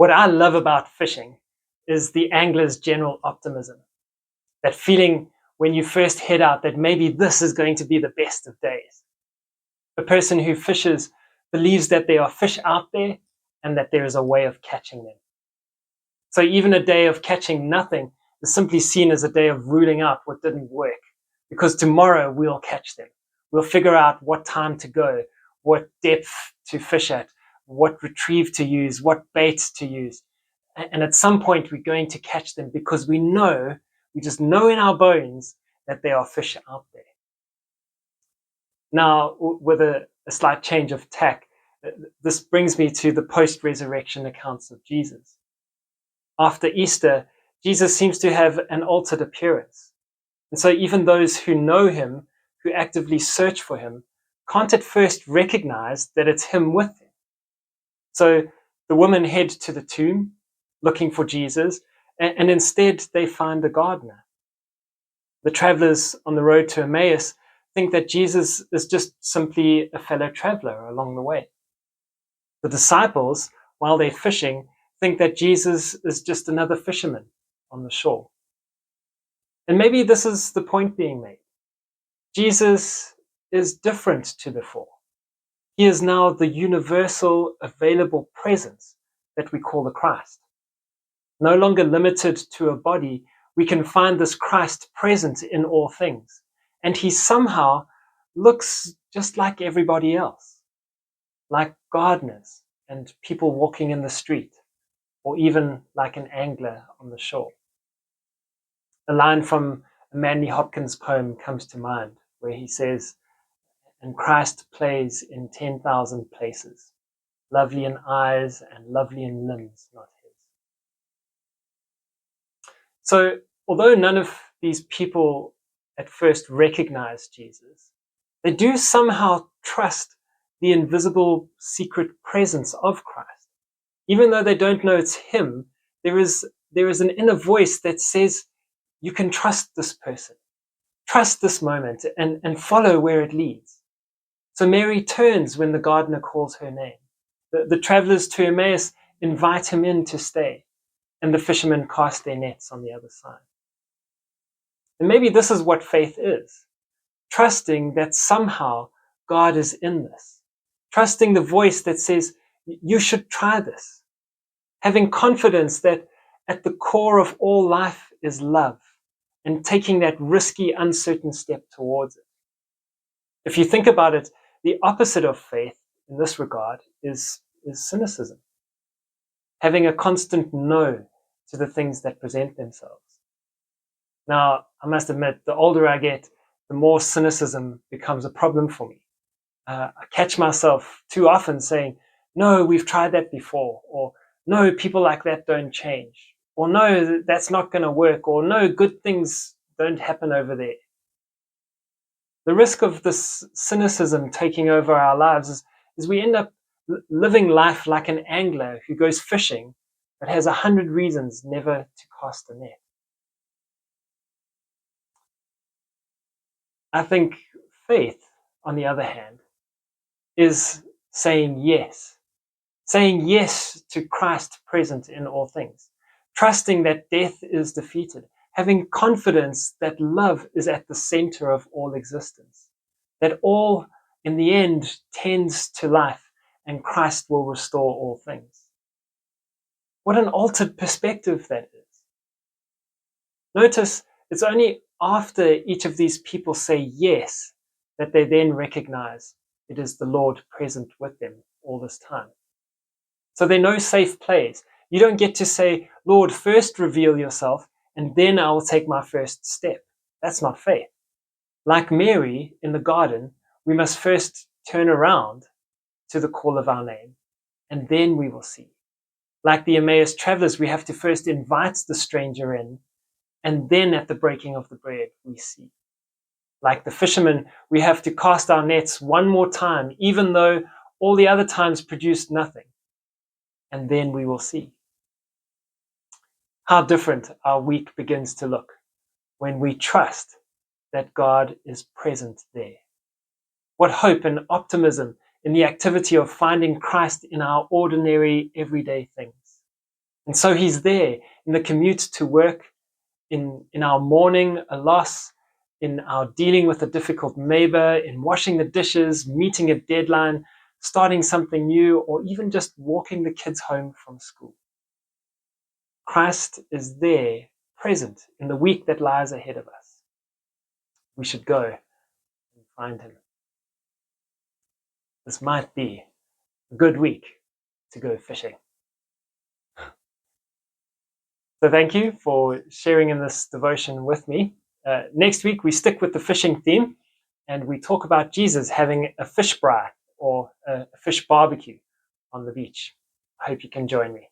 What I love about fishing is the angler's general optimism, that feeling when you first head out that maybe this is going to be the best of days. The person who fishes believes that there are fish out there and that there is a way of catching them. So even a day of catching nothing is simply seen as a day of ruling out what didn't work, because tomorrow we'll catch them. We'll figure out what time to go, what depth to fish at, what retrieve to use, what bait to use. And at some point we're going to catch them because we just know in our bones that there are fish out there. Now, with a slight change of tack, this brings me to the post-resurrection accounts of Jesus. After Easter, Jesus seems to have an altered appearance. And so even those who know him, who actively search for him, can't at first recognize that it's him with them. So the women head to the tomb looking for Jesus, and instead they find the gardener. The travelers on the road to Emmaus think that Jesus is just simply a fellow traveler along the way. The disciples, while they're fishing, think that Jesus is just another fisherman on the shore. And maybe this is the point being made. Jesus is different to before. He is now the universal available presence that we call the Christ. No longer limited to a body, we can find this Christ present in all things. And he somehow looks just like everybody else, like gardeners and people walking in the street, or even like an angler on the shore. A line from a Manly Hopkins poem comes to mind where he says, "And Christ plays in 10,000 places, lovely in eyes and lovely in limbs, not his." So, although none of these people at first recognize Jesus, they do somehow trust the invisible secret presence of Christ. Even though they don't know it's him, there is an inner voice that says, you can trust this person, trust this moment, and follow where it leads. So Mary turns when the gardener calls her name. The travelers to Emmaus invite him in to stay, and the fishermen cast their nets on the other side. And maybe this is what faith is, trusting that somehow God is in this, trusting the voice that says, you should try this, having confidence that at the core of all life is love, and taking that risky, uncertain step towards it. If you think about it, the opposite of faith in this regard is cynicism, having a constant no to the things that present themselves. Now, I must admit, the older I get, the more cynicism becomes a problem for me. I catch myself too often saying, no, we've tried that before, or no, people like that don't change, or no, that's not going to work, or no, good things don't happen over there. The risk of this cynicism taking over our lives is we end up living life like an angler who goes fishing but has 100 reasons never to cast a net. I think faith, on the other hand, is saying yes to Christ present in all things, trusting that death is defeated, having confidence that love is at the center of all existence, that all in the end tends to life and Christ will restore all things. What an altered perspective that is. Notice it's only after each of these people say yes that they then recognize it is the Lord present with them all this time. So there are no safe plays. You don't get to say, Lord, first reveal yourself, and then I will take my first step. That's not faith. Like Mary in the garden, we must first turn around to the call of our name, and then we will see. Like the Emmaus travelers, we have to first invite the stranger in, and then at the breaking of the bread, we see. Like the fishermen, we have to cast our nets one more time, even though all the other times produced nothing. And then we will see. How different our week begins to look when we trust that God is present there. What hope and optimism in the activity of finding Christ in our ordinary, everyday things. And so he's there in the commute to work, in our mourning a loss, in our dealing with a difficult neighbor, in washing the dishes, meeting a deadline, starting something new, or even just walking the kids home from school. Christ is there, present in the week that lies ahead of us. We should go and find him. This might be a good week to go fishing. So thank you for sharing in this devotion with me. Next week, we stick with the fishing theme and we talk about Jesus having a fish braai or a fish barbecue on the beach. I hope you can join me.